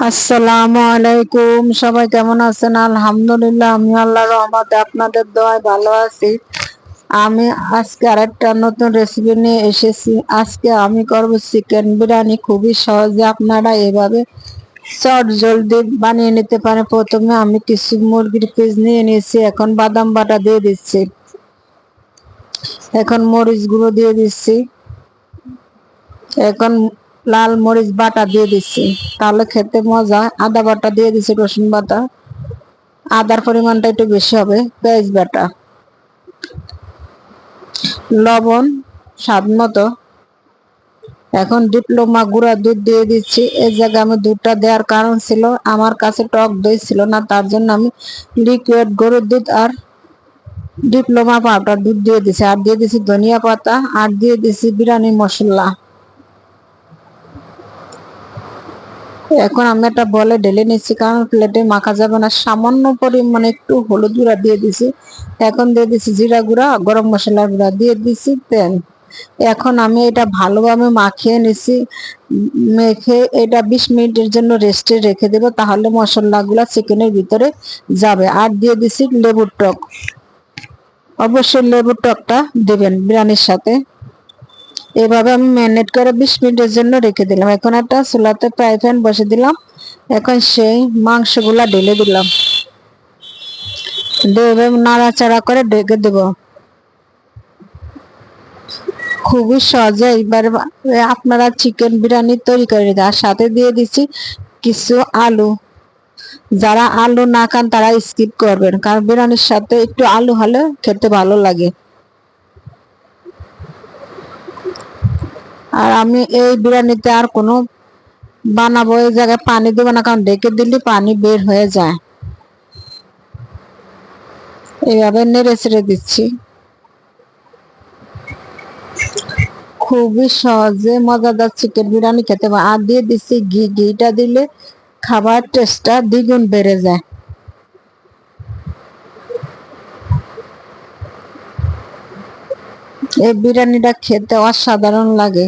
আসসালামু আলাইকুম, সবাই কেমন আছেন? আলহামদুলিল্লাহ, আমি আল্লাহর রহমতে আপনাদের দোয়ায় ভালো আছি। আমি আজকে আরেকটা নতুন রেসিপি নিয়ে এসেছি। আজকে আমি করব চিকেন বিরিয়ানি। খুবই সহজে আপনারা এভাবে চট জলদি বানিয়ে নিতে পারেন। প্রথমে আমি কিছু মুরগির পিস নিয়ে নিয়েছি। এখন বাদাম বাটা দিয়ে দিচ্ছি। এখন মরিচ গুঁড়ো দিয়ে দিচ্ছি। এখন লাল মরিচ বাটা দিয়ে দিচ্ছি, তাহলে খেতে মজা। আদা বাটা দিয়ে দিচ্ছি, রসুন বাটা, আদার পরিমাণটা একটু বেশি হবে, পেঁয়াজ বাটা, লবণ স্বাদ মতো। এখন ডিপ্লোমা গুঁড়া দুধ দিয়ে দিচ্ছি। এই জায়গায় আমি দুধটা দেওয়ার কারণ ছিল, আমার কাছে টক দই ছিল না, তার জন্য আমি লিকুইড গরুর দুধ আর ডিপ্লোমা পাউডার দুধ দিয়ে দিচ্ছি। আর দিয়ে দিচ্ছি ধনিয়া পাতা, আর দিয়ে দিচ্ছি বিরিয়ানি মশলা। এখন আমি একটা বলে ঢেলে নিচ্ছি, কারণ প্লেটে মাখা যাবে না। সামান্য পরিমাণে একটু হলুদ গুঁড়া দিয়ে দিছি। এখন দিয়ে দিচ্ছি জিরা গুঁড়া, গরম মশলা গুঁড়া, দিয়ে দিচ্ছি তেল। এখন আমি এটা ভালোভাবে মাখিয়ে নিছি। মেখে এটা 20 মিনিটের জন্য রেস্টে রেখে দেবো, তাহলে মশলাগুলা চিকেনের ভিতরে যাবে। আর দিয়ে দিচ্ছি লেবুর টক। অবশ্যই লেবুর টকটা দেবেন বিরিয়ানির সাথে। এভাবে আমি ম্যারিনেট করে 20 মিনিটের জন্য রেখে দিলাম। এখন একটা চুলাতে ফ্রাই প্যান বসে দিলাম। এখন সেই মাংসগুলা ঢেলে দিলাম, দিয়ে নাড়াচাড়া করে ঢেকে দেব। খুবই সহজে এবার আপনারা চিকেন বিরিয়ানি তৈরি করে দেন। আর সাথে দিয়ে দিচ্ছি কিছু আলু। যারা আলু না খান তারা স্কিপ করবেন, কারণ বিরিয়ানির সাথে একটু আলু হলে খেতে ভালো লাগে। আর আমি এই বিরিয়ানিতে আর কোনো বানাবো এই জায়গায় পানি দেবো না, কারণ ঢেকে দিলে পানি বের হয়ে যায়। এইভাবে নেড়ে ছেড়ে দিচ্ছি। খুবই সহজে মজাদার চিকেন বিরিয়ানি খেতে পারে। আর দিয়ে দিচ্ছি ঘি। ঘিটা দিলে খাবার টেস্টটা দ্বিগুণ বেড়ে যায়। এই বিরিয়ানিটা খেতে অসাধারণ লাগে।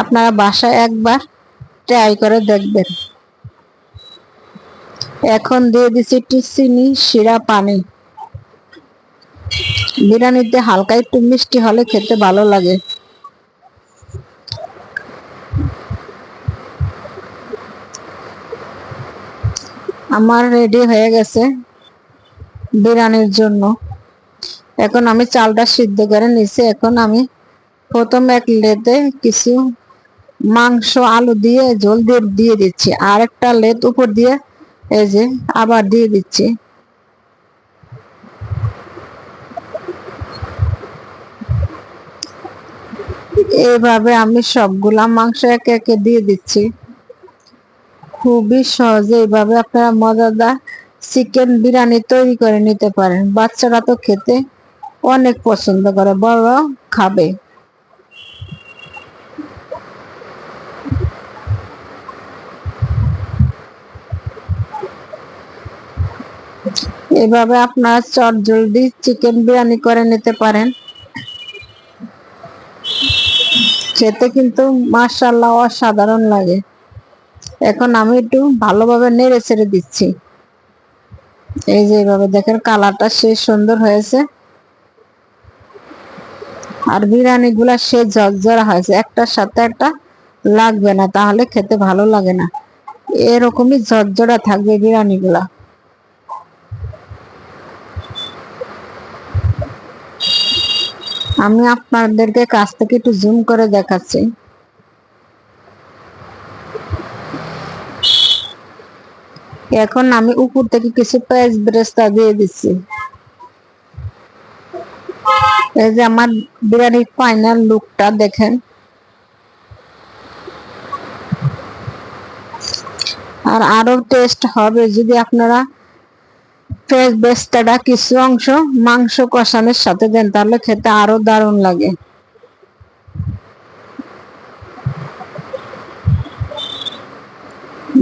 আপনারা বাসায় একবার ট্রাই করে দেখবেন। এখন দিয়ে দিচ্ছি একটু চিনি শিরা পানি। বিরিয়ানিতে হালকা একটু মিষ্টি হলে খেতে ভালো লাগে। আমার রেডি হয়ে গেছে বিরিয়ানির জন্য। এখন আমি চালটা সিদ্ধ করে নিছি। এখন আমি প্রথম এক লেতে কিছু মাংস আলু দিয়ে ঝোল দিয়ে দিচ্ছি। আর একটা লেত উপর দিয়ে এই যে আবার দিয়ে দিচ্ছি। এইভাবে আমি সবগুলা মাংস একে একে দিয়ে দিচ্ছি। খুবই সহজে এইভাবে আপনারা মজাদার চিকেন বিরিয়ানি তৈরি করে নিতে পারেন। বাচ্চারা তো খেতে অনেক পছন্দ করে, বড়রাও খাবে। এভাবে আপনারা চট জলদি চিকেন বিরিয়ানি করে নিতে পারেন। খেতে কিন্তু মাশাআল্লাহ অসাধারণ লাগে। এখন আমি একটু ভালোভাবে নেড়ে ছেড়ে দিচ্ছি। এই যে এইভাবে দেখেন কালারটা সে সুন্দর হয়েছে। আর বিরিয়ানি গুলা সে ঝরঝরা হয়েছে, একটার সাথে একটা লাগবে না, তাহলে খেতে ভালো লাগে না। এরকমই ঝরঝরা থাকবে বিরিয়ানি গুলা। আমি আপনাদেরকে কাছ থেকে একটু জুম করে দেখাচ্ছি। এখন আমি উপর থেকে কিছু পেঁয়াজ বেরেস্তা দিয়ে দিচ্ছি। এই যে আমার বিরিয়ানির ফাইনাল লুকটা দেখেন। আর আরো টেস্ট হবে যদি আপনারা পেঁয়াজ বেরেস্তাটা কিছু অংশ মাংস কষানোর সাথে দেন, তাহলে খেতে আরো দারুণ লাগে।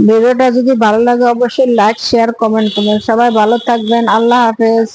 ভিডিওটা যদি ভালো লাগে অবশ্যই লাইক শেয়ার কমেন্ট করবেন। সবাই ভালো থাকবেন। আল্লাহ হাফেজ।